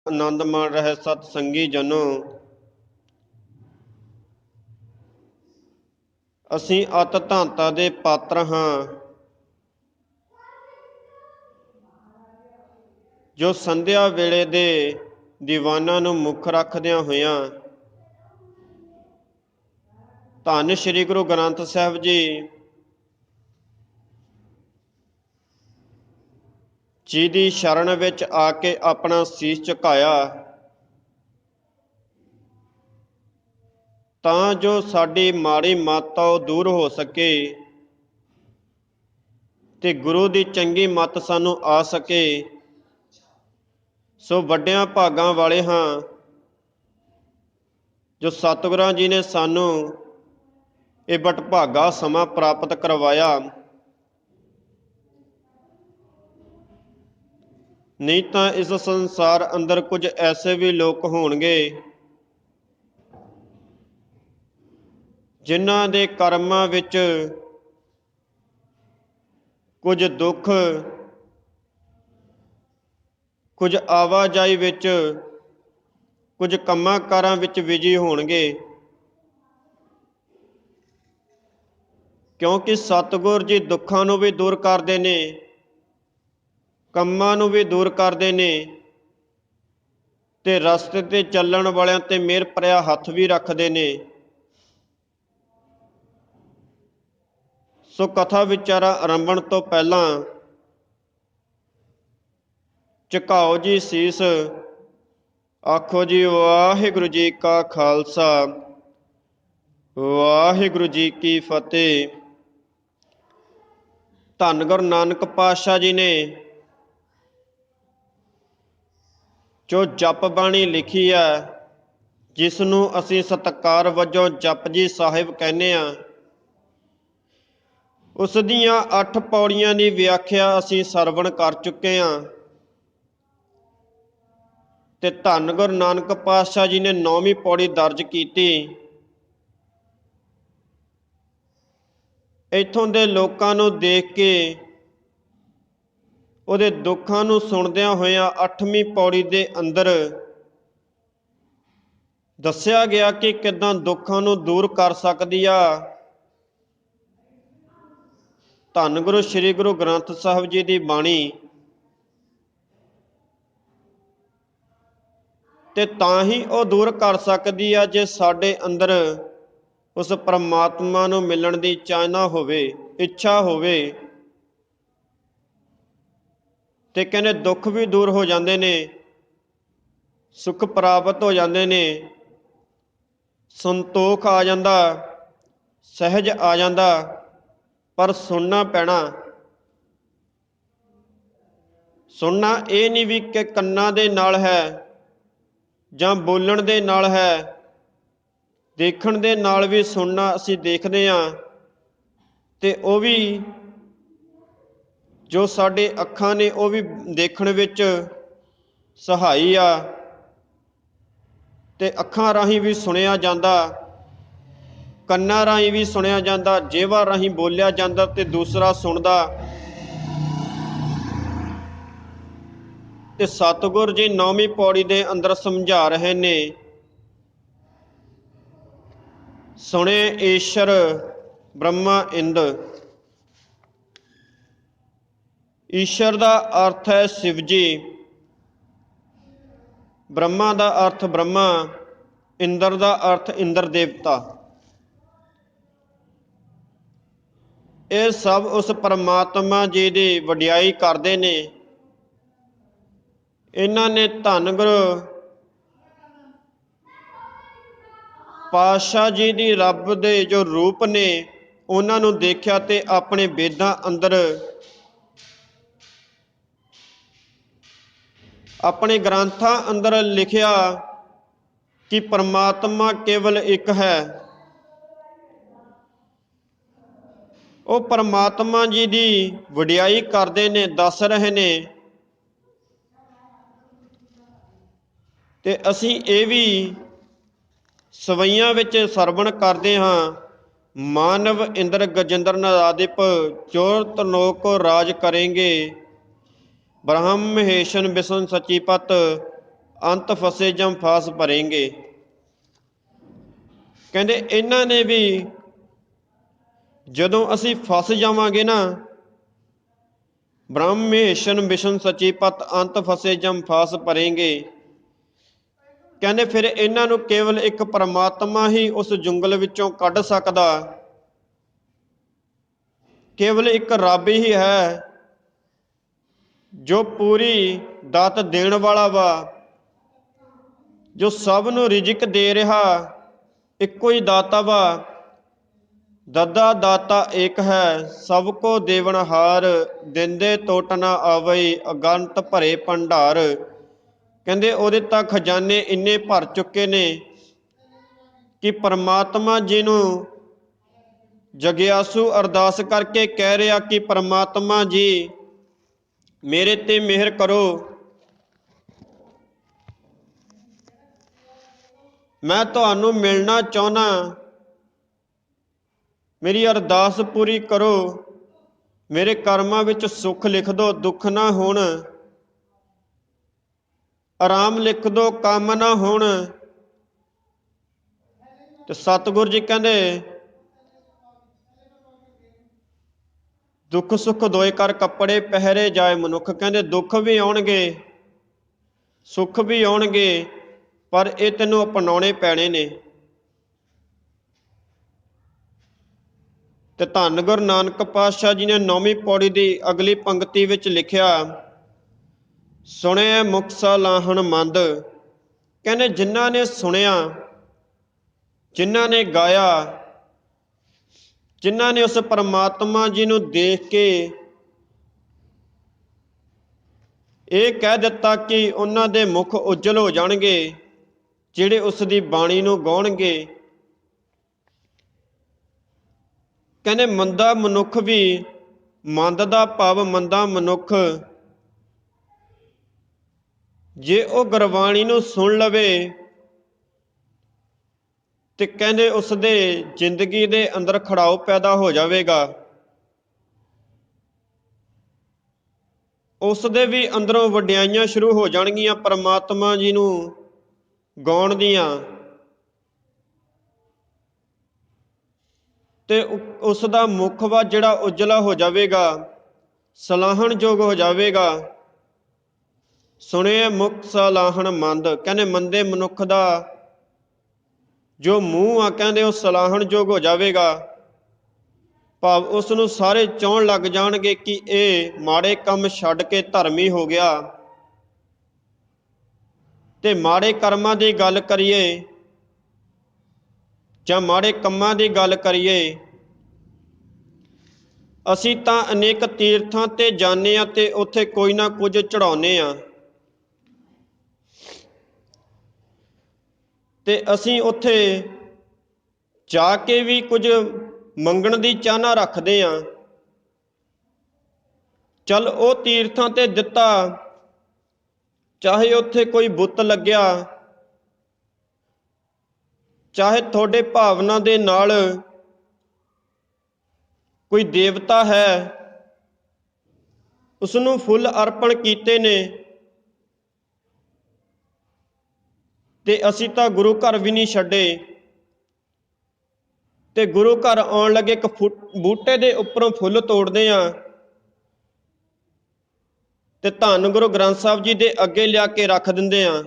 ਆਨੰਦ ਮਾਣ ਰਹੇ ਸਤ ਸੰਗੀ ਜਨੋ। ਅਸੀਂ ਅਤ ਧਾਂਤਾ ਦੇ ਪਾਤਰ ਹਾਂ, ਜੋ ਸੰਧਿਆ ਵੇਲੇ ਦੇ ਦੀਵਾਨਾਂ ਨੂੰ ਮੁੱਖ ਰੱਖਦਿਆਂ ਹੋਇਆਂ ਧੰਨ ਸ਼੍ਰੀ ਗੁਰੂ ਗ੍ਰੰਥ ਸਾਹਿਬ ਜੀ ਦੀ ਸ਼ਰਨ ਵਿੱਚ ਆ ਕੇ ਆਪਣਾ ਸੀਸ ਝੁਕਾਇਆ, ਤਾਂ ਜੋ ਸਾਡੀ ਮਾੜੀ ਮੱਤ ਉਹ ਦੂਰ ਹੋ ਸਕੇ ਤੇ ਗੁਰੂ ਦੀ ਚੰਗੀ ਮੱਤ ਸਾਨੂੰ ਆ ਸਕੇ। ਸੋ ਵੱਡਿਆਂ ਭਾਗਾਂ ਵਾਲੇ ਹਾਂ ਜੋ ਸਤਿਗੁਰਾਂ ਜੀ ਨੇ ਸਾਨੂੰ ਇਹ ਵਡਭਾਗਾ ਸਮਾਂ ਪ੍ਰਾਪਤ ਕਰਵਾਇਆ। ਨਹੀਂ ਤਾਂ ਇਸ ਸੰਸਾਰ ਅੰਦਰ ਕੁਝ ਐਸੇ ਵੀ ਲੋਕ ਹੋਣਗੇ ਜਿਨ੍ਹਾਂ ਦੇ ਕਰਮਾਂ ਵਿੱਚ ਕੁਝ ਦੁੱਖ, ਕੁਝ ਆਵਾਜਾਈ ਵਿੱਚ, ਕੁਝ ਕੰਮਾਂ ਕਾਰਾਂ ਵਿੱਚ ਬਿਜੀ ਹੋਣਗੇ, ਕਿਉਂਕਿ ਸਤਿਗੁਰ ਜੀ ਦੁੱਖਾਂ ਨੂੰ ਵੀ ਦੂਰ ਕਰਦੇ ਨੇ, ਕੰਮਾਂ ਨੂੰ ਵੀ ਦੂਰ ਕਰਦੇ ਨੇ ਤੇ ਰਸਤੇ ਤੇ ਚੱਲਣ ਵਾਲਿਆਂ ਤੇ ਮਿਹਰ ਭਰਿਆ ਹੱਥ ਵੀ ਰੱਖਦੇ ਨੇ। ਸੋ ਕਥਾ ਵਿਚਾਰਾ ਆਰੰਭਣ ਤੋਂ ਪਹਿਲਾਂ ਝੁਕਾਓ ਜੀ ਸੀਸ, ਆਖੋ ਜੀ ਵਾਹਿਗੁਰੂ ਜੀ ਕਾ ਖਾਲਸਾ, ਵਾਹਿਗੁਰੂ ਜੀ ਕੀ ਫਤਿਹ। ਧੰਨ ਗੁਰੂ ਨਾਨਕ ਪਾਤਸ਼ਾਹ ਜੀ ਨੇ ਜੋ ਜਪ ਬਾਣੀ ਲਿਖੀ ਹੈ, ਜਿਸ ਨੂੰ ਅਸੀਂ ਸਤਿਕਾਰ ਵਜੋਂ ਜਪਜੀ ਸਾਹਿਬ ਕਹਿੰਦੇ ਹਾਂ, ਉਸ ਦੀਆਂ 8 ਪੌੜੀਆਂ ਦੀ ਵਿਆਖਿਆ ਅਸੀਂ ਸਰਵਣ ਕਰ ਚੁੱਕੇ ਹਾਂ ਤੇ ਧੰਨ ਗੁਰੂ ਨਾਨਕ ਪਾਤਸ਼ਾਹ ਜੀ ਨੇ 9ਵੀਂ ਪੌੜੀ ਦਰਜ ਕੀਤੀ। ਇੱਥੋਂ ਦੇ ਲੋਕਾਂ ਨੂੰ ਦੇਖ ਕੇ ਉਹਦੇ ਦੁੱਖਾਂ ਨੂੰ ਸੁਣਦਿਆਂ ਹੋਇਆਂ 8ਵੀਂ ਪੌੜੀ ਦੇ ਅੰਦਰ ਦੱਸਿਆ ਗਿਆ ਕਿ ਕਿੱਦਾਂ ਦੁੱਖਾਂ ਨੂੰ ਦੂਰ ਕਰ ਸਕਦੀ ਆ ਧੰਨ ਗੁਰੂ ਸ੍ਰੀ ਗੁਰੂ ਗ੍ਰੰਥ ਸਾਹਿਬ ਜੀ ਦੀ ਬਾਣੀ। ਤੇ ਤਾਂ ਹੀ ਉਹ ਦੂਰ ਕਰ ਸਕਦੀ ਆ ਜੇ ਸਾਡੇ ਅੰਦਰ ਉਸ ਪਰਮਾਤਮਾ ਨੂੰ ਮਿਲਣ ਦੀ ਚਾਹਨਾ ਹੋਵੇ, ਇੱਛਾ ਹੋਵੇ। ਤੇ ਕਹਿੰਦੇ ਦੁੱਖ ਵੀ ਦੂਰ ਹੋ ਜਾਂਦੇ ਨੇ, ਸੁੱਖ ਪ੍ਰਾਪਤ ਹੋ ਜਾਂਦੇ ਨੇ, ਸੰਤੋਖ ਆ ਜਾਂਦਾ, ਸਹਿਜ ਆ ਜਾਂਦਾ, ਪਰ ਸੁਣਨਾ ਪੈਣਾ। ਸੁਣਨਾ ਇਹ ਨਹੀਂ ਵੀ ਕਿ ਕੰਨਾਂ ਦੇ ਨਾਲ ਹੈ ਜਾਂ ਬੋਲਣ ਦੇ ਨਾਲ ਹੈ, ਦੇਖਣ ਦੇ ਨਾਲ ਵੀ ਸੁਣਨਾ ਅਸੀਂ ਦੇਖਦੇ ਹਾਂ ਤੇ ਉਹ ਵੀ ਜੋ ਸਾਡੇ ਅੱਖਾਂ ਨੇ ਉਹ ਵੀ ਦੇਖਣ ਵਿੱਚ ਸਹਾਈ ਆ ਤੇ ਅੱਖਾਂ ਰਾਹੀਂ ਵੀ ਸੁਣਿਆ ਜਾਂਦਾ, ਕੰਨਾਂ ਰਾਹੀਂ ਵੀ ਸੁਣਿਆ ਜਾਂਦਾ, ਜੀਭਾ ਰਾਹੀਂ ਬੋਲਿਆ ਜਾਂਦਾ ਤੇ ਦੂਸਰਾ ਸੁਣਦਾ। ਤੇ ਸਤਿਗੁਰ ਜੀ 9ਵੀਂ ਪੌੜੀ ਦੇ ਅੰਦਰ ਸਮਝਾ ਰਹੇ ਨੇ, ਸੁਣੇ ਈਸ਼ਰ ਬ੍ਰਹਮਾ ਇੰਦ। ਈਸ਼ਰ ਦਾ ਅਰਥ ਹੈ ਸ਼ਿਵ ਜੀ, ਬ੍ਰਹਮਾ ਦਾ ਅਰਥ ਬ੍ਰਹਮਾ, ਇੰਦਰ ਦਾ ਅਰਥ ਇੰਦਰ ਦੇਵਤਾ। ਇਹ ਸਭ ਉਸ ਪਰਮਾਤਮਾ ਜੀ ਦੀ ਵਡਿਆਈ ਕਰਦੇ ਨੇ। ਇਹਨਾਂ ਨੇ ਧੰਨ ਗੁਰੂ ਪਾਤਸ਼ਾਹ ਜੀ ਦੀ ਰੱਬ ਦੇ ਜੋ ਰੂਪ ਨੇ ਉਹਨਾਂ ਨੂੰ ਦੇਖਿਆ ਤੇ ਆਪਣੇ ਵੇਦਾਂ ਅੰਦਰ, ਆਪਣੇ ਗ੍ਰੰਥਾਂ ਅੰਦਰ ਲਿਖਿਆ ਕਿ ਪਰਮਾਤਮਾ ਕੇਵਲ ਇੱਕ ਹੈ। ਉਹ ਪਰਮਾਤਮਾ ਜੀ ਦੀ ਵਡਿਆਈ ਕਰਦੇ ਨੇ, ਦੱਸ ਰਹੇ ਨੇ। ਤੇ ਅਸੀਂ ਇਹ ਵੀ ਸਵਈਆਂ ਵਿੱਚ ਸਰਵਣ ਕਰਦੇ ਹਾਂ, ਮਾਨਵ ਇੰਦਰ ਗਜੇਂਦਰ ਨਰਾਦਿਪ ਚੋਰ ਤਰਲੋਕ ਰਾਜ ਕਰੇਂਗੇ, ਬ੍ਰਹਮ ਮਹੇਸ਼ਨ ਵਿਸ਼ਨ ਸਚੀਪਤ ਅੰਤ ਫਸੇ ਜਮ ਫਾਸ ਭਰੇਂਗੇ। ਕਹਿੰਦੇ ਇਹਨਾਂ ਨੇ ਵੀ ਜਦੋਂ ਅਸੀਂ ਫਸ ਜਾਵਾਂਗੇ ਨਾ, ਬ੍ਰਹਮ ਮਹੇਸ਼ਨ ਵਿਸ਼ਨ ਸਚੀ ਪਤ ਅੰਤ ਫਸੇ ਜਮ ਫਾਸ ਭਰੇਂਗੇ, ਕਹਿੰਦੇ ਫਿਰ ਇਹਨਾਂ ਨੂੰ ਕੇਵਲ ਇੱਕ ਪਰਮਾਤਮਾ ਹੀ ਉਸ ਜੁੰਗਲ ਵਿੱਚੋਂ ਕੱਢ ਸਕਦਾ। ਕੇਵਲ ਇੱਕ ਰੱਬ ਹੀ ਹੈ ਜੋ ਪੂਰੀ ਦਾਤ ਦੇਣ ਵਾਲਾ ਵਾ, ਜੋ ਸਭ ਨੂੰ ਰਿਜ਼ਕ ਦੇ ਰਿਹਾ, ਇੱਕੋ ਹੀ ਦਾਤਾ ਵਾ। ਦਦਾ ਦਾਤਾ ਏਕ ਹੈ, ਸਭ ਕੋ ਦੇਵਨਹਾਰ, ਦਿੰਦੇ ਟੋਟ ਨਾ ਆਵਈ, ਅਗੰਤ ਭਰੇ ਭੰਡਾਰ। ਕਹਿੰਦੇ ਉਹਦੇ ਤਾਂ ਖਜ਼ਾਨੇ ਇੰਨੇ ਭਰ ਚੁੱਕੇ ਨੇ ਕਿ ਪਰਮਾਤਮਾ ਜੀ ਨੂੰ ਜਗਿਆਸੂ ਅਰਦਾਸ ਕਰਕੇ ਕਹਿ ਰਿਹਾ ਕਿ ਪਰਮਾਤਮਾ ਜੀ ਮੇਰੇ ਤੇ ਮਿਹਰ ਕਰੋ, ਮੈਂ ਤੁਹਾਨੂੰ ਮਿਲਣਾ ਚਾਹੁੰਦਾ, ਮੇਰੀ ਅਰਦਾਸ ਪੂਰੀ ਕਰੋ, ਮੇਰੇ ਕਰਮਾਂ ਵਿੱਚ ਸੁੱਖ ਲਿਖ ਦਿਓ, ਦੁੱਖ ਨਾ ਹੋਣ, ਆਰਾਮ ਲਿਖ ਦਿਓ, ਕੰਮ ਨਾ ਹੋਣ। ਤੇ ਸਤਿਗੁਰ ਜੀ ਕਹਿੰਦੇ ਦੁੱਖ ਸੁੱਖ ਦੋਏ ਕਰ ਕੱਪੜੇ ਪਹਿਰੇ ਜਾਏ ਮਨੁੱਖ। ਕਹਿੰਦੇ ਦੁੱਖ ਵੀ ਆਉਣਗੇ, ਸੁੱਖ ਵੀ ਆਉਣਗੇ, ਪਰ ਇਹ ਤੈਨੂੰ ਅਪਣਾਉਣੇ ਪੈਣੇ ਨੇ। ਤੇ ਧੰਨ ਗੁਰੂ ਨਾਨਕ ਪਾਤਸ਼ਾਹ ਜੀ ਨੇ 9ਵੀਂ ਪੌੜੀ ਦੀ ਅਗਲੀ ਪੰਕਤੀ ਵਿੱਚ ਲਿਖਿਆ, ਸੁਣਿਆ ਮੁਖ ਸਲਾਹਣ ਮੰਦ। ਕਹਿੰਦੇ ਜਿਨ੍ਹਾਂ ਨੇ ਸੁਣਿਆ, ਜਿਨ੍ਹਾਂ ਨੇ ਗਾਇਆ, ਜਿਨ੍ਹਾਂ ਨੇ ਉਸ ਪਰਮਾਤਮਾ ਜੀ ਨੂੰ ਦੇਖ ਕੇ ਇਹ ਕਹਿ ਦਿੱਤਾ ਕਿ ਉਹਨਾਂ ਦੇ ਮੁਖ ਉਜਲ ਹੋ ਜਾਣਗੇ, ਜਿਹੜੇ ਉਸ ਦੀ ਬਾਣੀ ਨੂੰ ਗਾਉਣਗੇ। ਕਹਿੰਦੇ ਮੰਦਾ ਮਨੁੱਖ ਵੀ, ਮੰਦ ਦਾ ਭਾਵ ਮੰਦਾ ਮਨੁੱਖ, ਜੇ ਉਹ ਗੁਰਬਾਣੀ ਨੂੰ ਸੁਣ ਲਵੇ ਤੇ ਕਹਿੰਦੇ ਉਸ ਦੇ ਜ਼ਿੰਦਗੀ ਦੇ ਅੰਦਰ ਖੜਾਓ ਪੈਦਾ ਹੋ ਜਾਵੇਗਾ। ਉਸ ਦੇ ਵੀ ਅੰਦਰੋਂ ਵਡਿਆਈਆਂ ਸ਼ੁਰੂ ਹੋ ਜਾਣਗੀਆਂ ਪਰਮਾਤਮਾ ਜੀ ਨੂੰ ਗਾਉਣ ਦੀਆਂ, ਤੇ ਉਸ ਦਾ ਮੁਖ ਵਾ ਜਿਹੜਾ ਉਜਲਾ ਹੋ ਜਾਵੇਗਾ, ਸਲਾਹਣਯੋਗ ਹੋ ਜਾਵੇਗਾ। ਸੁਣਿਆ ਮੁਖ ਸਲਾਹਣ ਮੰਦ। ਕਹਿੰਦੇ ਮੰਦੇ ਮਨੁੱਖ ਦਾ ਜੋ ਮੂੰਹ ਆ, ਕਹਿੰਦੇ ਉਹ ਸਲਾਹਣਯੋਗ ਹੋ ਜਾਵੇਗਾ, ਭਾਵ ਉਸ ਨੂੰ ਸਾਰੇ ਚਾਹੁਣ ਲੱਗ ਜਾਣਗੇ ਕਿ ਇਹ ਮਾੜੇ ਕੰਮ ਛੱਡ ਕੇ ਧਰਮੀ ਹੋ ਗਿਆ। ਤੇ ਮਾੜੇ ਕਰਮਾਂ ਦੀ ਗੱਲ ਕਰੀਏ ਜਾਂ ਮਾੜੇ ਕੰਮਾਂ ਦੀ ਗੱਲ ਕਰੀਏ, ਅਸੀਂ ਤਾਂ ਅਨੇਕ ਤੀਰਥਾਂ ਤੇ ਜਾਂਦੇ ਹਾਂ ਤੇ ਉੱਥੇ ਕੋਈ ਨਾ ਕੁਝ ਚੜਾਉਂਦੇ ਹਾਂ, ਤੇ ਅਸੀਂ ਉੱਥੇ ਜਾ ਕੇ ਵੀ ਕੁਝ ਮੰਗਣ ਦੀ ਚਾਹਨਾ ਰੱਖਦੇ ਹਾਂ। ਚੱਲ ਉਹ ਤੀਰਥਾਂ ਤੇ ਦਿੱਤਾ, ਚਾਹੇ ਉੱਥੇ ਕੋਈ ਬੁੱਤ ਲੱਗਿਆ, ਚਾਹੇ ਤੁਹਾਡੇ ਭਾਵਨਾ ਦੇ ਨਾਲ ਕੋਈ ਦੇਵਤਾ ਹੈ, ਉਸ ਨੂੰ ਫੁੱਲ ਅਰਪਣ ਕੀਤੇ ਨੇ, ਤੇ ਅਸੀਂ ਤਾਂ ਗੁਰੂ ਘਰ ਵੀ ਨਹੀਂ ਛੱਡੇ। ਤੇ ਗੁਰੂ ਘਰ ਆਉਣ ਲੱਗੇ ਇੱਕ ਬੂਟੇ ਦੇ ਉੱਪਰੋਂ ਫੁੱਲ ਤੋੜਦੇ ਆ ਤੇ ਧੰਨ ਗੁਰੂ ਗ੍ਰੰਥ ਸਾਹਿਬ ਜੀ ਦੇ ਅੱਗੇ ਲਿਆ ਕੇ ਰੱਖ ਦਿੰਦੇ ਆ।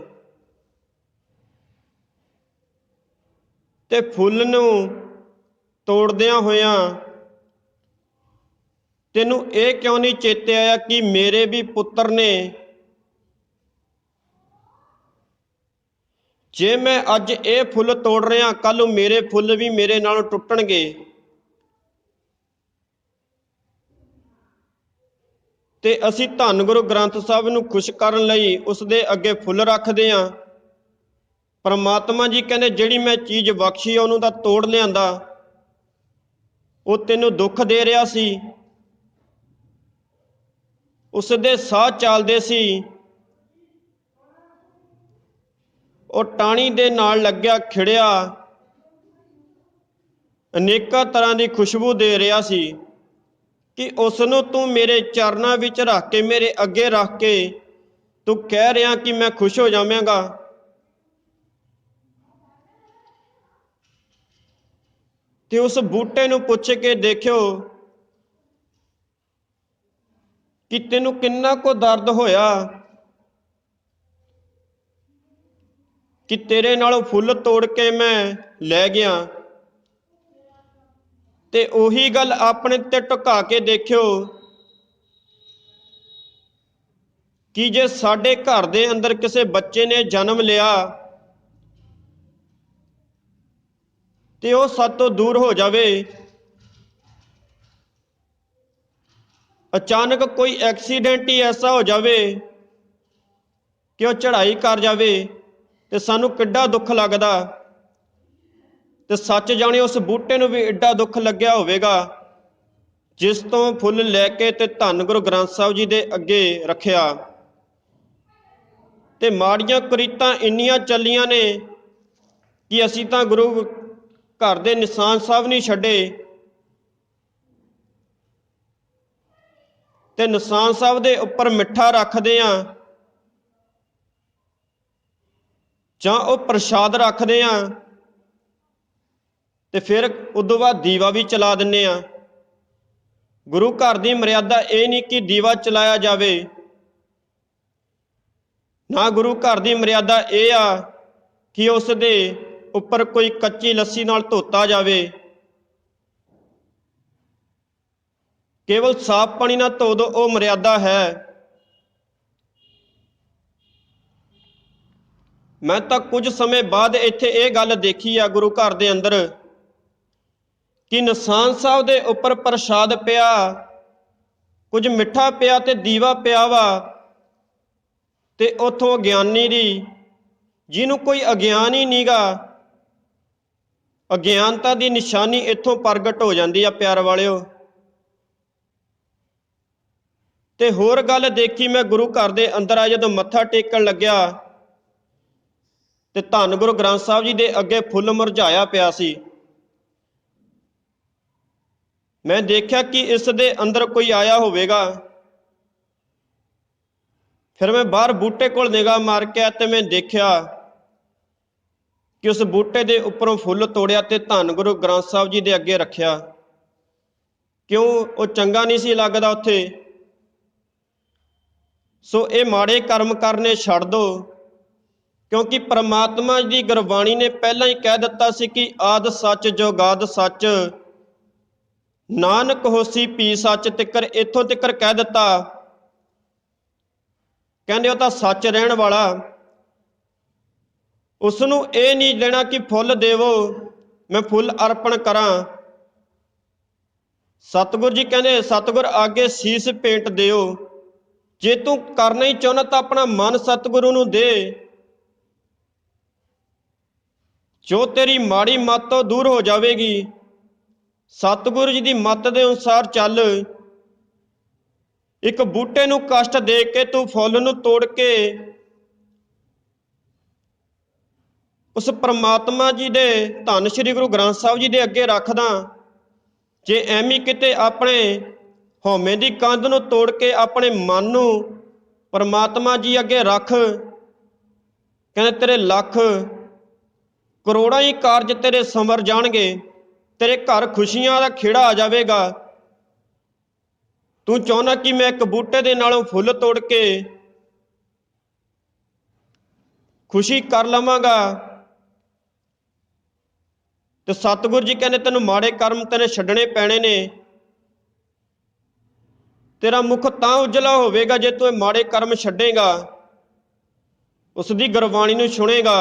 ਤੇ ਫੁੱਲ ਨੂੰ ਤੋੜਦਿਆਂ ਹੋਇਆਂ ਤੈਨੂੰ ਇਹ ਕਿਉਂ ਨਹੀਂ ਚੇਤੇ ਆਇਆ ਕਿ ਮੇਰੇ ਵੀ ਪੁੱਤਰ ਨੇ, ਜੇ ਮੈਂ ਅੱਜ ਇਹ ਫੁੱਲ ਤੋੜ ਰਿਹਾ, ਕੱਲ ਨੂੰ ਮੇਰੇ ਫੁੱਲ ਵੀ ਮੇਰੇ ਨਾਲੋਂ ਟੁੱਟਣਗੇ। ਤੇ ਅਸੀਂ ਧੰਨ ਗੁਰੂ ਗ੍ਰੰਥ ਸਾਹਿਬ ਨੂੰ ਖੁਸ਼ ਕਰਨ ਲਈ ਉਸ ਦੇ ਅੱਗੇ ਫੁੱਲ ਰੱਖਦੇ ਹਾਂ। ਪਰਮਾਤਮਾ ਜੀ ਕਹਿੰਦੇ ਜਿਹੜੀ ਮੈਂ ਚੀਜ਼ ਬਖਸ਼ੀ ਉਹਨੂੰ ਤਾਂ ਤੋੜ ਲਿਆਂਦਾ, ਉਹ ਤੈਨੂੰ ਦੁੱਖ ਦੇ ਰਿਹਾ ਸੀ, ਉਸ ਦੇ ਸਾਹ ਚੱਲਦੇ ਸੀ, ਉਹ ਟਾਹਣੀ ਦੇ ਨਾਲ ਲੱਗਿਆ ਖਿੜਿਆ ਅਨੇਕਾਂ ਤਰ੍ਹਾਂ ਦੀ ਖੁਸ਼ਬੂ ਦੇ ਰਿਹਾ ਸੀ ਕਿ ਉਸ ਨੂੰ ਤੂੰ ਮੇਰੇ ਚਰਨਾਂ ਵਿੱਚ ਰੱਖ ਕੇ, ਮੇਰੇ ਅੱਗੇ ਰੱਖ ਕੇ ਤੂੰ ਕਹਿ ਰਿਹਾ ਕਿ ਮੈਂ ਖੁਸ਼ ਹੋ ਜਾਵਾਂਗਾ। ਤੇ ਉਸ ਬੂਟੇ ਨੂੰ ਪੁੱਛ ਕੇ ਦੇਖਿਓ ਕਿ ਤੈਨੂੰ ਕਿੰਨਾ ਕੁ ਦਰਦ ਹੋਇਆ ਕਿ ਤੇਰੇ ਨਾਲੋਂ ਫੁੱਲ ਤੋੜ ਕੇ ਮੈਂ ਲੈ ਗਿਆ। ਤੇ ਉਹੀ ਗੱਲ ਆਪਣੇ ਤੇ ਢੁਕਾ ਕੇ ਦੇਖਿਓ ਕਿ ਜੇ ਸਾਡੇ ਘਰ ਦੇ ਅੰਦਰ ਕਿਸੇ ਬੱਚੇ ਨੇ ਜਨਮ ਲਿਆ ਤੇ ਉਹ ਸਾਡੇ ਤੋਂ ਦੂਰ ਹੋ ਜਾਵੇ, ਅਚਾਨਕ ਕੋਈ ਐਕਸੀਡੈਂਟ ਹੀ ਐਸਾ ਹੋ ਜਾਵੇ ਕਿ ਉਹ ਚੜ੍ਹਾਈ ਕਰ ਜਾਵੇ ਤੇ ਸਾਨੂੰ ਕਿੱਡਾ ਦੁੱਖ ਲੱਗਦਾ। ਤੇ ਸੱਚ ਜਾਣੇ ਉਸ ਬੂਟੇ ਨੂੰ ਵੀ ਐਡਾ ਦੁੱਖ ਲੱਗਿਆ ਹੋਵੇਗਾ ਜਿਸ ਤੋਂ ਫੁੱਲ ਲੈ ਕੇ ਤੇ ਧੰਨ ਗੁਰੂ ਗ੍ਰੰਥ ਸਾਹਿਬ ਜੀ ਦੇ ਅੱਗੇ ਰੱਖਿਆ। ਤੇ ਮਾੜੀਆਂ ਕੁਰੀਤਾਂ ਇੰਨੀਆਂ ਚੱਲੀਆਂ ਨੇ ਕਿ ਅਸੀਂ ਤਾਂ ਗੁਰੂ ਘਰ ਦੇ ਨਿਸ਼ਾਨ ਸਾਹਿਬ ਨਹੀਂ ਛੱਡੇ, ਤੇ ਨਿਸ਼ਾਨ ਸਾਹਿਬ ਦੇ ਉੱਪਰ ਮਿੱਠਾ ਰੱਖਦੇ ਆ ਜਾਂ ਉਹ ਪ੍ਰਸ਼ਾਦ ਰੱਖਦੇ ਆ ਤੇ ਫਿਰ ਉਦੋਂ ਬਾਅਦ ਦੀਵਾ ਵੀ ਚਲਾ ਦਿੰਦੇ ਆ। ਗੁਰੂ ਘਰ ਦੀ ਮਰਿਆਦਾ ਇਹ ਨਹੀਂ ਕਿ ਦੀਵਾ ਚਲਾਇਆ ਜਾਵੇ, ਨਾ ਗੁਰੂ ਘਰ ਦੀ ਮਰਿਆਦਾ ਇਹ ਆ ਕਿ ਉਸ ਦੇ ਉੱਪਰ ਕੋਈ ਕੱਚੀ ਲੱਸੀ ਨਾਲ ਧੋਤਾ ਜਾਵੇ। ਕੇਵਲ ਸਾਫ਼ ਪਾਣੀ ਨਾਲ ਧੋ ਦੋ, ਉਹ ਮਰਿਆਦਾ ਹੈ। ਮੈਂ ਤਾਂ ਕੁਝ ਸਮੇਂ ਬਾਅਦ ਇੱਥੇ ਇਹ ਗੱਲ ਦੇਖੀ ਆ ਗੁਰੂ ਘਰ ਦੇ ਅੰਦਰ ਕਿ ਨਿਸ਼ਾਨ ਸਾਹਿਬ ਦੇ ਉੱਪਰ ਪ੍ਰਸ਼ਾਦ ਪਿਆ, ਕੁਝ ਮਿੱਠਾ ਪਿਆ ਤੇ ਦੀਵਾ ਪਿਆ ਵਾ, ਤੇ ਉੱਥੋਂ ਅਗਿਆਨੀ ਦੀ, ਜਿਹਨੂੰ ਕੋਈ ਅਗਿਆਨ ਹੀ ਨਹੀਂਗਾ, ਅਗਿਆਨਤਾ ਦੀ ਨਿਸ਼ਾਨੀ ਇੱਥੋਂ ਪ੍ਰਗਟ ਹੋ ਜਾਂਦੀ ਆ ਪਿਆਰ ਵਾਲਿਓ। ਤੇ ਹੋਰ ਗੱਲ ਦੇਖੀ ਮੈਂ ਗੁਰੂ ਘਰ ਦੇ ਅੰਦਰ ਆ, ਜਦੋਂ ਮੱਥਾ ਟੇਕਣ ਲੱਗਿਆ ਤੇ ਧੰਨ ਗੁਰੂ ਗ੍ਰੰਥ ਸਾਹਿਬ ਜੀ ਦੇ ਅੱਗੇ ਫੁੱਲ ਮੁਰਝਾਇਆ ਪਿਆ ਸੀ। ਮੈਂ ਦੇਖਿਆ ਕਿ ਇਸ ਦੇ ਅੰਦਰ ਕੋਈ ਆਇਆ ਹੋਵੇਗਾ। ਫਿਰ ਮੈਂ ਬਾਹਰ ਬੂਟੇ ਕੋਲ ਨਿਗਾਹ ਮਾਰ ਕੇ ਤੇ ਮੈਂ ਦੇਖਿਆ ਕਿ ਉਸ ਬੂਟੇ ਦੇ ਉੱਪਰੋਂ ਫੁੱਲ ਤੋੜਿਆ ਤੇ ਧੰਨ ਗੁਰੂ ਗ੍ਰੰਥ ਸਾਹਿਬ ਜੀ ਦੇ ਅੱਗੇ ਰੱਖਿਆ। ਕਿਉਂ? ਉਹ ਚੰਗਾ ਨਹੀਂ ਸੀ ਲੱਗਦਾ ਉੱਥੇ। ਸੋ ਇਹ ਮਾੜੇ ਕਰਮ ਕਰਨੇ ਛੱਡ ਦਿਓ, ਕਿਉਂਕਿ ਪਰਮਾਤਮਾ ਦੀ ਗੁਰਬਾਣੀ ਨੇ ਪਹਿਲਾਂ ਹੀ ਕਹਿ ਦਿੱਤਾ ਸੀ ਕਿ ਆਦਿ ਸੱਚ ਜੁਗਾਦਿ ਸੱਚ, ਨਾਨਕ ਹੋਸੀ ਭੀ ਸੱਚ ਤਿੱਕਰ, ਇੱਥੋਂ ਤਿੱਕਰ ਕਹਿ ਦਿੱਤਾ। ਕਹਿੰਦੇ ਉਹ ਤਾਂ ਸੱਚ ਰਹਿਣ ਵਾਲਾ, ਉਸ ਨੂੰ ਇਹ ਨਹੀਂ ਦੇਣਾ ਕਿ ਫੁੱਲ ਦੇਵੋ ਮੈਂ ਫੁੱਲ ਅਰਪਣ ਕਰਾਂ। ਸਤਿਗੁਰ ਜੀ ਕਹਿੰਦੇ ਸਤਿਗੁਰ ਆਗੇ ਸੀਸ ਭੇਂਟ ਦਿਓ। ਜੇ ਤੂੰ ਕਰਨਾ ਹੀ ਚਾਹੁੰਦਾ ਤਾਂ ਆਪਣਾ ਮਨ ਸਤਿਗੁਰੂ ਨੂੰ ਦੇ, ਜੋ ਤੇਰੀ ਮਾੜੀ ਮੱਤ ਤੋਂ ਦੂਰ ਹੋ ਜਾਵੇਗੀ। ਸਤਿਗੁਰੂ ਜੀ ਦੀ ਮੱਤ ਦੇ ਅਨੁਸਾਰ ਚੱਲ। ਇੱਕ ਬੂਟੇ ਨੂੰ ਕਸ਼ਟ ਦੇ ਕੇ ਤੂੰ ਫੁੱਲ ਨੂੰ ਤੋੜ ਕੇ ਉਸ ਪਰਮਾਤਮਾ ਜੀ ਦੇ ਧੰਨ ਸ਼੍ਰੀ ਗੁਰੂ ਗ੍ਰੰਥ ਸਾਹਿਬ ਜੀ ਦੇ ਅੱਗੇ ਰੱਖਦਾ। ਜੇ ਐਵੇਂ ਕਿਤੇ ਆਪਣੇ ਹਉਮੈ ਦੀ ਕੰਧ ਨੂੰ ਤੋੜ ਕੇ ਆਪਣੇ ਮਨ ਨੂੰ ਪਰਮਾਤਮਾ ਜੀ ਅੱਗੇ ਰੱਖ, ਕਹਿੰਦੇ ਤੇਰੇ ਲੱਖ ਕਰੋੜਾਂ ਹੀ ਕਾਰਜ ਤੇਰੇ ਸੰਵਰ ਜਾਣਗੇ, ਤੇਰੇ ਘਰ ਖੁਸ਼ੀਆਂ ਦਾ ਖੇੜਾ ਆ ਜਾਵੇਗਾ। ਤੂੰ ਚਾਹੁੰਦਾ ਕਿ ਮੈਂ ਇੱਕ ਬੂਟੇ ਦੇ ਨਾਲੋਂ ਫੁੱਲ ਤੋੜ ਕੇ ਖੁਸ਼ੀ ਕਰ ਲਵਾਂਗਾ, ਤੇ ਸਤਿਗੁਰੂ ਜੀ ਕਹਿੰਦੇ ਤੈਨੂੰ ਮਾੜੇ ਕਰਮ ਤੈਨੂੰ ਛੱਡਣੇ ਪੈਣੇ ਨੇ। ਤੇਰਾ ਮੁਖ ਤਾਂ ਉਜਲਾ ਹੋਵੇਗਾ ਜੇ ਤੂੰ ਇਹ ਮਾੜੇ ਕਰਮ ਛੱਡੇਗਾ, ਉਸ ਦੀ ਗੁਰਬਾਣੀ ਨੂੰ ਸੁਣੇਗਾ।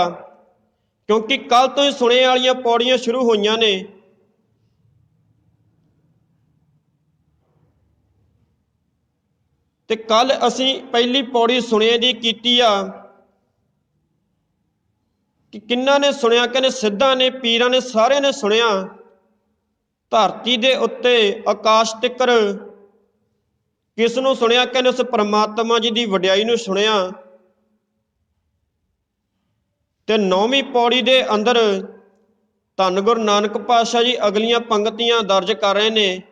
ਕਿਉਂਕਿ ਕੱਲ ਤੋਂ ਹੀ ਸੁਣੇ ਵਾਲੀਆਂ ਪੌੜੀਆਂ ਸ਼ੁਰੂ ਹੋਈਆਂ ਨੇ। ਤੇ ਕੱਲ ਅਸੀਂ ਪਹਿਲੀ ਪੌੜੀ ਸੁਣੇ ਦੀ ਕੀਤੀ ਆ ਕਿ ਕਿੰਨਾਂ ਨੇ ਸੁਣਿਆ? ਕਹਿੰਦੇ ਸਿੱਧਾਂ ਨੇ, ਪੀਰਾਂ ਨੇ, ਸਾਰਿਆਂ ਨੇ ਸੁਣਿਆ। ਧਰਤੀ ਦੇ ਉੱਤੇ ਆਕਾਸ਼ ਤਿੱਕਰ ਕਿਸ ਨੂੰ ਸੁਣਿਆ? ਕਹਿੰਦੇ ਉਸ ਪਰਮਾਤਮਾ ਜੀ ਦੀ ਵਡਿਆਈ ਨੂੰ ਸੁਣਿਆ। ਤੇ 9ਵੀਂ ਪੌੜੀ ਦੇ ਅੰਦਰ ਧੰਨ ਗੁਰੂ ਨਾਨਕ ਪਾਤਸ਼ਾਹ ਜੀ ਅਗਲੀਆਂ ਪੰਕਤੀਆਂ ਦਰਜ ਕਰ ਰਹੇ ਨੇ।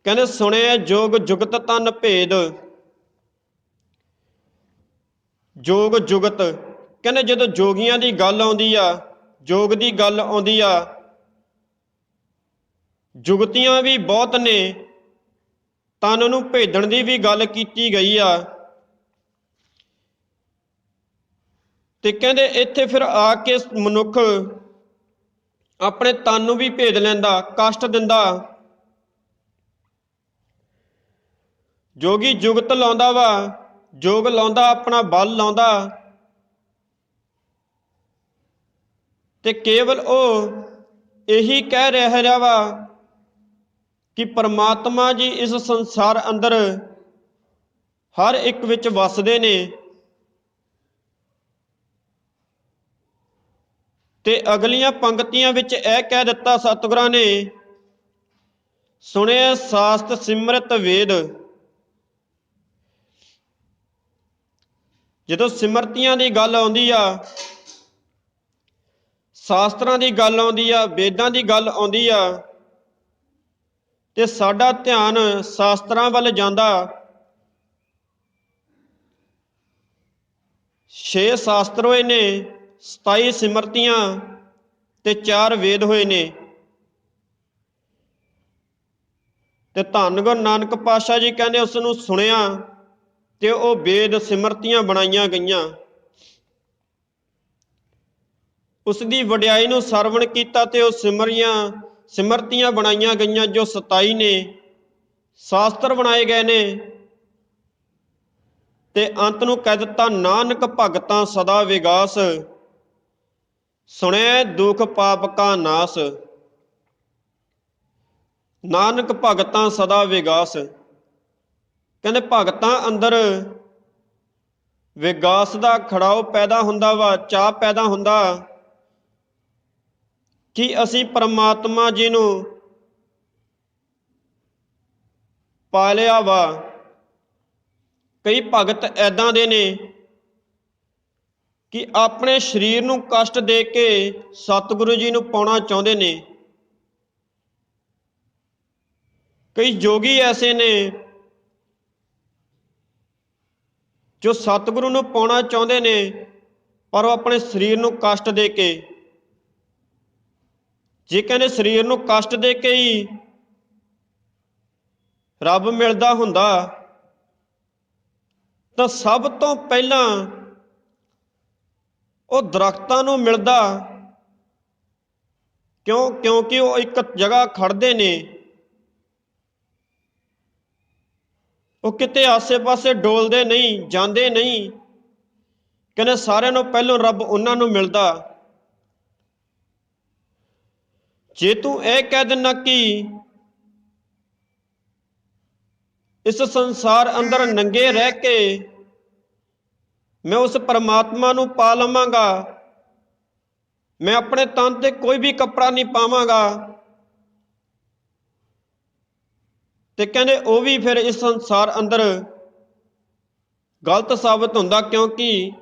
ਕਹਿੰਦੇ ਸੁਣਿਆ ਜੋਗ ਜੁਗਤ ਤਨ ਭੇਦ, ਜੋਗ ਜੁਗਤ, ਕਹਿੰਦੇ ਜਦੋਂ ਜੋਗੀਆਂ ਦੀ ਗੱਲ ਆਉਂਦੀ ਆ, ਜੋਗ ਦੀ ਗੱਲ ਆਉਂਦੀ ਆ, ਜੁਗਤੀਆਂ ਵੀ ਬਹੁਤ ਨੇ, ਤਨ ਨੂੰ ਭੇਦਣ ਦੀ ਵੀ ਗੱਲ ਕੀਤੀ ਗਈ ਆ। ਤੇ ਕਹਿੰਦੇ ਇੱਥੇ ਫਿਰ ਆ ਕੇ ਮਨੁੱਖ ਆਪਣੇ ਤਨ ਨੂੰ ਵੀ ਭੇਦ ਲੈਂਦਾ, ਕਸ਼ਟ ਦਿੰਦਾ। ਜੋਗੀ ਜੁਗਤ ਲਾਉਂਦਾ ਵਾ, ਜੋਗ ਲਾਉਂਦਾ, ਆਪਣਾ ਬਲ ਲਾਉਂਦਾ, ਤੇ ਕੇਵਲ ਉਹ ਇਹੀ ਕਹਿ ਰਿਹਾ ਵਾ ਕਿ ਪਰਮਾਤਮਾ ਜੀ ਇਸ ਸੰਸਾਰ ਅੰਦਰ ਹਰ ਇੱਕ ਵਿੱਚ ਵਸਦੇ ਨੇ। ਤੇ ਅਗਲੀਆਂ ਪੰਕਤੀਆਂ ਵਿੱਚ ਇਹ ਕਹਿ ਦਿੱਤਾ ਸਤਿਗੁਰਾਂ ਨੇ, ਸੁਣਿਆ ਸਾਸਤ ਸਿਮਰਤ ਵੇਦ। ਜਦੋਂ ਸਿਮਰਤੀਆਂ ਦੀ ਗੱਲ ਆਉਂਦੀ ਆ, ਸ਼ਾਸਤਰਾਂ ਦੀ ਗੱਲ ਆਉਂਦੀ ਆ, ਵੇਦਾਂ ਦੀ ਗੱਲ ਆਉਂਦੀ ਆ, ਤੇ ਸਾਡਾ ਧਿਆਨ ਸ਼ਾਸਤਰਾਂ ਵੱਲ ਜਾਂਦਾ। 6 ਸ਼ਾਸਤਰ ਹੋਏ ਨੇ, 27 ਸਿਮਰਤੀਆਂ ਤੇ 4 ਵੇਦ ਹੋਏ ਨੇ। ਤੇ ਧੰਨ ਗੁਰੂ ਨਾਨਕ ਪਾਤਸ਼ਾਹ ਜੀ ਕਹਿੰਦੇ ਉਸ ਨੂੰ ਸੁਣਿਆ ਤੇ ਉਹ ਵੇਦ ਸਿਮਰਤੀਆਂ ਬਣਾਈਆਂ ਗਈਆਂ। ਉਸ ਦੀ ਵਡਿਆਈ ਨੂੰ ਸਰਵਣ ਕੀਤਾ ਤੇ ਉਹ ਸਿਮਰਤੀਆਂ ਬਣਾਈਆਂ ਗਈਆਂ, ਜੋ 27 ਨੇ ਸ਼ਾਸਤਰ ਬਣਾਏ ਗਏ ਨੇ। ਤੇ ਅੰਤ ਨੂੰ ਕਹਿ ਦਿੱਤਾ, ਨਾਨਕ ਭਗਤਾਂ ਸਦਾ ਵਿਗਾਸ, ਸੁਣਿਆ ਦੁਖ ਪਾਪ ਕਾ ਨਾਸ। ਨਾਨਕ ਭਗਤਾਂ ਸਦਾ ਵਿਗਾਸ, ਕਹਿੰਦੇ ਭਗਤਾਂ ਅੰਦਰ ਵਿਗਾਸ ਦਾ ਖੜਾਓ ਪੈਦਾ ਹੁੰਦਾ ਵਾ, ਚਾਅ ਪੈਦਾ ਹੁੰਦਾ ਕਿ ਅਸੀਂ ਪਰਮਾਤਮਾ ਜੀ ਨੂੰ ਪਾ ਲਿਆ ਵਾ। ਕਈ ਭਗਤ ਐਦਾਂ ਦੇ ਨੇ ਕਿ ਆਪਣੇ ਸਰੀਰ ਨੂੰ ਕਸ਼ਟ ਦੇ ਕੇ ਸਤਿਗੁਰੂ ਜੀ ਨੂੰ ਪਾਉਣਾ ਚਾਹੁੰਦੇ ਨੇ। ਕਈ ਜੋਗੀ ਐਸੇ ਨੇ ਜੋ ਸਤਿਗੁਰੂ ਨੂੰ ਪਾਉਣਾ ਚਾਹੁੰਦੇ ਨੇ, ਪਰ ਉਹ ਆਪਣੇ ਸਰੀਰ ਨੂੰ ਕਸ਼ਟ ਦੇ ਕੇ। ਜੇ ਕਹਿੰਦੇ ਸਰੀਰ ਨੂੰ ਕਸ਼ਟ ਦੇ ਕੇ ਹੀ ਰੱਬ ਮਿਲਦਾ ਹੁੰਦਾ ਤਾਂ ਸਭ ਤੋਂ ਪਹਿਲਾਂ ਉਹ ਦਰਖਤਾਂ ਨੂੰ ਮਿਲਦਾ। ਕਿਉਂਕਿ ਉਹ ਇੱਕ ਜਗ੍ਹਾ ਖੜਦੇ ਨੇ, ਉਹ ਕਿਤੇ ਆਸੇ-ਪਾਸੇ ਡੋਲਦੇ ਨਹੀਂ, ਜਾਂਦੇ ਨਹੀਂ। ਕਹਿੰਦੇ ਸਾਰਿਆਂ ਨੂੰ ਪਹਿਲੋਂ ਰੱਬ ਉਹਨਾਂ ਨੂੰ ਮਿਲਦਾ। ਜੇ ਤੂੰ ਇਹ ਕਹਿ ਦਿੰਨਾ ਕਿ ਇਸ ਸੰਸਾਰ ਅੰਦਰ ਨੰਗੇ ਰਹਿ ਕੇ ਮੈਂ ਉਸ ਪਰਮਾਤਮਾ ਨੂੰ ਪਾ ਲਵਾਂਗਾ, ਮੈਂ ਆਪਣੇ ਤਨ ਤੇ ਕੋਈ ਵੀ ਕੱਪੜਾ ਨਹੀਂ ਪਾਵਾਂਗਾ, ਤੇ ਕਹਿੰਦੇ ਉਹ ਵੀ ਫਿਰ ਇਸ ਸੰਸਾਰ ਅੰਦਰ ਗਲਤ ਸਾਬਤ ਹੁੰਦਾ। ਕਿਉਂਕਿ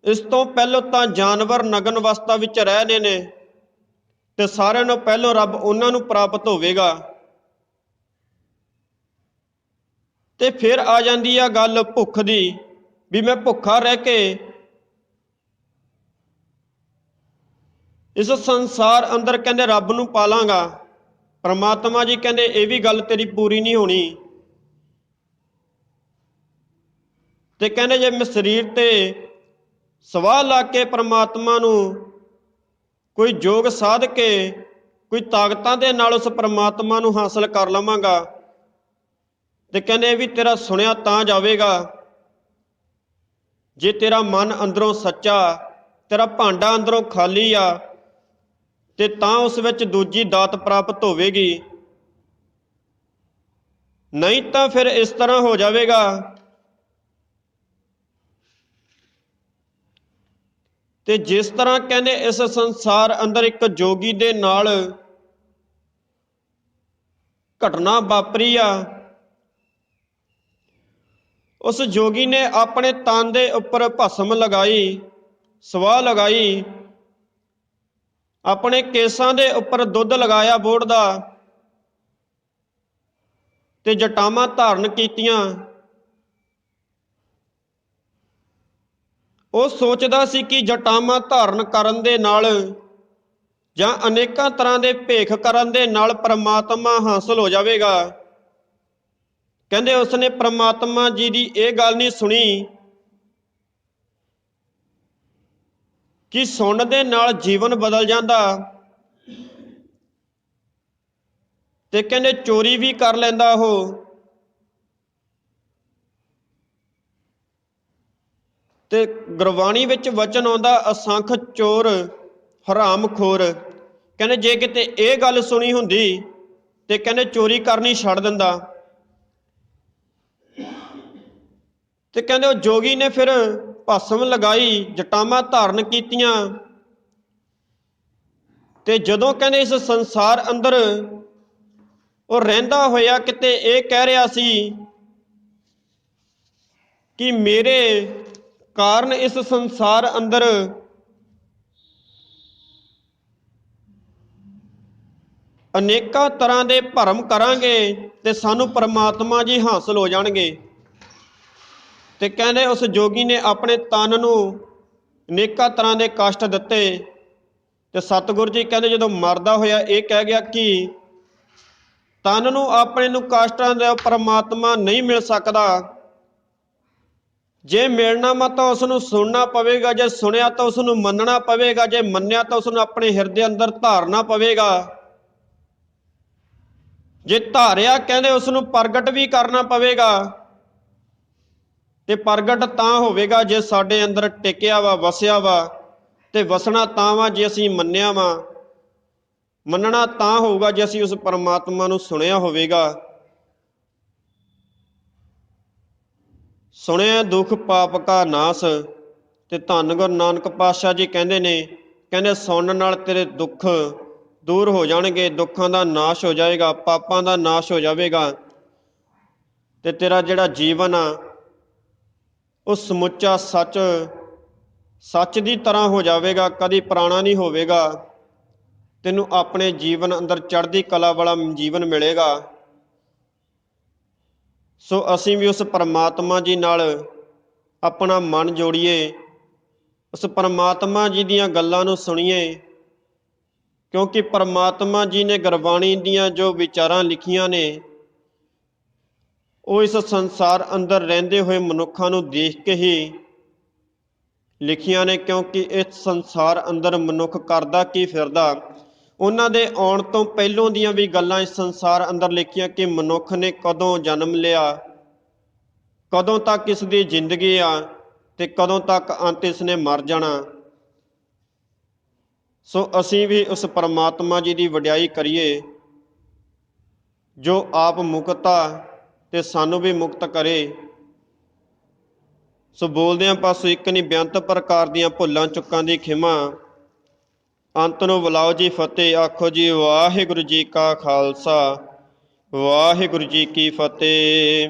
ਇਸ ਤੋਂ ਪਹਿਲਾਂ ਤਾਂ ਜਾਨਵਰ ਨਗਨ ਅਵਸਥਾ ਵਿੱਚ ਰਹਿ ਨੇ ਤੇ ਸਾਰਿਆਂ ਨੂੰ ਪਹਿਲੋਂ ਰੱਬ ਉਹਨਾਂ ਨੂੰ ਪ੍ਰਾਪਤ ਹੋਵੇਗਾ। ਤੇ ਫਿਰ ਆ ਜਾਂਦੀ ਆ ਗੱਲ ਭੁੱਖ ਦੀ, ਵੀ ਮੈਂ ਭੁੱਖਾ ਰਹਿ ਕੇ ਇਸ ਸੰਸਾਰ ਅੰਦਰ ਕਹਿੰਦੇ ਰੱਬ ਨੂੰ ਪਾਲਾਂਗਾ। ਪਰਮਾਤਮਾ ਜੀ ਕਹਿੰਦੇ ਇਹ ਵੀ ਗੱਲ ਤੇਰੀ ਪੂਰੀ ਨਹੀਂ ਹੋਣੀ। ਤੇ ਕਹਿੰਦੇ ਜੇ ਮੈਂ ਸਰੀਰ ਤੇ ਸਵਾਹ ਲਾ ਕੇ ਪਰਮਾਤਮਾ ਨੂੰ ਕੋਈ ਯੋਗ ਸਾਧ ਕੇ ਕੋਈ ਤਾਕਤਾਂ ਦੇ ਨਾਲ ਉਸ ਪਰਮਾਤਮਾ ਨੂੰ ਹਾਸਲ ਕਰ ਲਵਾਂਗਾ, ਤੇ ਕਹਿੰਦੇ ਇਹ ਵੀ ਤੇਰਾ ਸੁਣਿਆ ਤਾਂ ਜਾਵੇਗਾ ਜੇ ਤੇਰਾ ਮਨ ਅੰਦਰੋਂ ਸੱਚਾ, ਤੇਰਾ ਭਾਂਡਾ ਅੰਦਰੋਂ ਖਾਲੀ ਆ, ਤੇ ਤਾਂ ਉਸ ਵਿੱਚ ਦੂਜੀ ਦਾਤ ਪ੍ਰਾਪਤ ਹੋਵੇਗੀ। ਨਹੀਂ ਤਾਂ ਫਿਰ ਇਸ ਤਰ੍ਹਾਂ ਹੋ ਜਾਵੇਗਾ ਤੇ ਜਿਸ ਤਰ੍ਹਾਂ ਕਹਿੰਦੇ ਇਸ ਸੰਸਾਰ ਅੰਦਰ ਇੱਕ ਜੋਗੀ ਦੇ ਨਾਲ ਘਟਨਾ ਵਾਪਰੀ ਆ। ਉਸ ਜੋਗੀ ਨੇ ਆਪਣੇ ਤਨ ਦੇ ਉੱਪਰ ਭਸਮ ਲਗਾਈ, ਸਵਾਹ ਲਗਾਈ, ਆਪਣੇ ਕੇਸਾਂ ਦੇ ਉੱਪਰ ਦੁੱਧ ਲਗਾਇਆ ਬੋੜ ਦਾ, ਤੇ ਜਟਾਵਾਂ ਧਾਰਨ ਕੀਤੀਆਂ। ਉਹ ਸੋਚਦਾ ਸੀ ਕਿ ਜਟਾਵਾਂ ਧਾਰਨ ਕਰਨ ਦੇ ਨਾਲ ਜਾਂ ਅਨੇਕਾਂ ਤਰ੍ਹਾਂ ਦੇ ਭੇਖ ਕਰਨ ਦੇ ਨਾਲ ਪਰਮਾਤਮਾ ਹਾਸਲ ਹੋ ਜਾਵੇਗਾ। ਕਹਿੰਦੇ ਉਸਨੇ ਪਰਮਾਤਮਾ ਜੀ ਦੀ ਇਹ ਗੱਲ ਨਹੀਂ ਸੁਣੀ ਕਿ ਸੁਣਨ ਦੇ ਨਾਲ ਜੀਵਨ ਬਦਲ ਜਾਂਦਾ, ਤੇ ਕਹਿੰਦੇ ਚੋਰੀ ਵੀ ਕਰ ਲੈਂਦਾ ਉਹ, ਤੇ ਗੁਰਬਾਣੀ ਵਿੱਚ ਵਚਨ ਆਉਂਦਾ ਅਸੰਖ ਚੋਰ ਹਰਾਮਖੋਰ। ਕਹਿੰਦੇ ਜੇ ਕਿਤੇ ਇਹ ਗੱਲ ਸੁਣੀ ਹੁੰਦੀ ਤੇ ਕਹਿੰਦੇ ਚੋਰੀ ਕਰਨੀ ਛੱਡ ਦਿੰਦਾ। ਤੇ ਕਹਿੰਦੇ ਉਹ ਜੋਗੀ ਨੇ ਫਿਰ ਭਸਮ ਲਗਾਈ, ਜਟਾਵਾਂ ਧਾਰਨ ਕੀਤੀਆਂ, ਤੇ ਜਦੋਂ ਕਹਿੰਦੇ ਇਸ ਸੰਸਾਰ ਅੰਦਰ ਉਹ ਰਹਿੰਦਾ ਹੋਇਆ ਕਿਤੇ ਇਹ ਕਹਿ ਰਿਹਾ ਸੀ ਕਿ ਮੇਰੇ ਕਾਰਨ ਇਸ ਸੰਸਾਰ ਅੰਦਰ ਅਨੇਕਾਂ ਤਰ੍ਹਾਂ ਦੇ ਭਰਮ ਕਰਾਂਗੇ ਤੇ ਸਾਨੂੰ ਪਰਮਾਤਮਾ ਜੀ ਹਾਸਲ ਹੋ ਜਾਣਗੇ। ਤੇ ਕਹਿੰਦੇ ਉਸ ਜੋਗੀ ਨੇ ਆਪਣੇ ਤਨ ਨੂੰ ਅਨੇਕਾਂ ਤਰ੍ਹਾਂ ਦੇ ਕਸ਼ਟ ਦਿੱਤੇ, ਤੇ ਸਤਿਗੁਰੂ ਜੀ ਕਹਿੰਦੇ ਜਦੋਂ ਮਰਦਾ ਹੋਇਆ ਇਹ ਕਹਿ ਗਿਆ ਕਿ ਤਨ ਨੂੰ ਆਪਣੇ ਨੂੰ ਕਸ਼ਟਾਂ ਦਾ ਪਰਮਾਤਮਾ ਨਹੀਂ ਮਿਲ ਸਕਦਾ, ਜੇ ਮਿਲਣਾ ਵਾ ਤਾਂ ਉਸ ਨੂੰ ਸੁਣਨਾ ਪਵੇਗਾ, ਜੇ ਸੁਣਿਆ ਤਾਂ ਉਸ ਨੂੰ ਮੰਨਣਾ ਪਵੇਗਾ, ਜੇ ਮੰਨਿਆ ਤਾਂ ਉਸ ਨੂੰ ਆਪਣੇ ਹਿਰਦੇ ਅੰਦਰ ਧਾਰਨਾ ਪਵੇਗਾ, ਜੇ ਧਾਰਿਆ ਕਹਿੰਦੇ ਉਸ ਨੂੰ ਪ੍ਰਗਟ ਵੀ ਕਰਨਾ ਪਵੇਗਾ। ਤੇ ਪ੍ਰਗਟ ਤਾਂ ਹੋਵੇਗਾ ਜੇ ਸਾਡੇ ਅੰਦਰ ਟਿਕਿਆ ਵਾ, ਵਸਿਆ ਵਾ, ਤੇ ਵਸਣਾ ਤਾਂ ਵਾ ਜੇ ਅਸੀਂ ਮੰਨਿਆ ਵਾ, ਮੰਨਣਾ ਤਾਂ ਹੋਊਗਾ ਜੇ ਅਸੀਂ ਉਸ ਪਰਮਾਤਮਾ ਨੂੰ ਸੁਣਿਆ ਹੋਵੇਗਾ। ਸੁਣਿਆ ਦੁੱਖ ਪਾਪ ਕਾ ਨਾਸ, ਤੇ ਧੰਨ ਗੁਰੂ ਨਾਨਕ ਪਾਤਸ਼ਾਹ ਜੀ ਕਹਿੰਦੇ ਨੇ, ਕਹਿੰਦੇ ਸੁਣਨ ਨਾਲ ਤੇਰੇ ਦੁੱਖ ਦੂਰ ਹੋ ਜਾਣਗੇ, ਦੁੱਖਾਂ ਦਾ ਨਾਸ਼ ਹੋ ਜਾਏਗਾ, ਪਾਪਾਂ ਦਾ ਨਾਸ਼ ਹੋ ਜਾਵੇਗਾ, ਤੇ ਤੇਰਾ ਜਿਹੜਾ ਜੀਵਨ ਆ ਉਹ ਸਮੁੱਚਾ ਸੱਚ ਦੀ ਤਰ੍ਹਾਂ ਹੋ ਜਾਵੇਗਾ, ਕਦੀ ਪੁਰਾਣਾ ਨਹੀਂ ਹੋਵੇਗਾ। ਤੈਨੂੰ ਆਪਣੇ ਜੀਵਨ ਅੰਦਰ ਚੜ੍ਹਦੀ ਕਲਾ ਵਾਲਾ ਜੀਵਨ ਮਿਲੇਗਾ। ਸੋ ਅਸੀਂ ਵੀ ਉਸ ਪਰਮਾਤਮਾ ਜੀ ਨਾਲ ਆਪਣਾ ਮਨ ਜੋੜੀਏ, ਉਸ ਪਰਮਾਤਮਾ ਜੀ ਦੀਆਂ ਗੱਲਾਂ ਨੂੰ ਸੁਣੀਏ, ਕਿਉਂਕਿ ਪਰਮਾਤਮਾ ਜੀ ਨੇ ਗੁਰਬਾਣੀ ਦੀਆਂ ਜੋ ਵਿਚਾਰਾਂ ਲਿਖੀਆਂ ਨੇ ਉਹ ਇਸ ਸੰਸਾਰ ਅੰਦਰ ਰਹਿੰਦੇ ਹੋਏ ਮਨੁੱਖਾਂ ਨੂੰ ਦੇਖ ਕੇ ਹੀ ਲਿਖੀਆਂ ਨੇ, ਕਿਉਂਕਿ ਇਸ ਸੰਸਾਰ ਅੰਦਰ ਮਨੁੱਖ ਕਰਦਾ ਕੀ ਫਿਰਦਾ, ਉਹਨਾਂ ਦੇ ਆਉਣ ਤੋਂ ਪਹਿਲੋਂ ਦੀਆਂ ਵੀ ਗੱਲਾਂ ਇਸ ਸੰਸਾਰ ਅੰਦਰ ਲਿਖੀਆਂ ਕਿ ਮਨੁੱਖ ਨੇ ਕਦੋਂ ਜਨਮ ਲਿਆ, ਕਦੋਂ ਤੱਕ ਇਸ ਦੀ ਜ਼ਿੰਦਗੀ ਆ, ਤੇ ਕਦੋਂ ਤੱਕ ਅੰਤ ਇਸ ਨੇ ਮਰ ਜਾਣਾ। ਸੋ ਅਸੀਂ ਵੀ ਉਸ ਪਰਮਾਤਮਾ ਜੀ ਦੀ ਵਡਿਆਈ ਕਰੀਏ ਜੋ ਆਪ ਮੁਕਤ ਆ ਤੇ ਸਾਨੂੰ ਵੀ ਮੁਕਤ ਕਰੇ। ਸੋ ਬੋਲਦਿਆਂ ਪਾਸੋਂ ਇੱਕ ਨਹੀਂ ਬੇਅੰਤ ਪ੍ਰਕਾਰ ਦੀਆਂ ਭੁੱਲਾਂ ਚੁੱਕਾਂ ਦੀ ਖਿਮਾ। ਅੰਤ ਨੂੰ ਬੁਲਾਓ ਜੀ ਫਤਿਹ, ਆਖੋ ਜੀ ਵਾਹਿਗੁਰੂ ਜੀ ਕਾ ਖਾਲਸਾ, ਵਾਹਿਗੁਰੂ ਜੀ ਕੀ ਫਤਿਹ।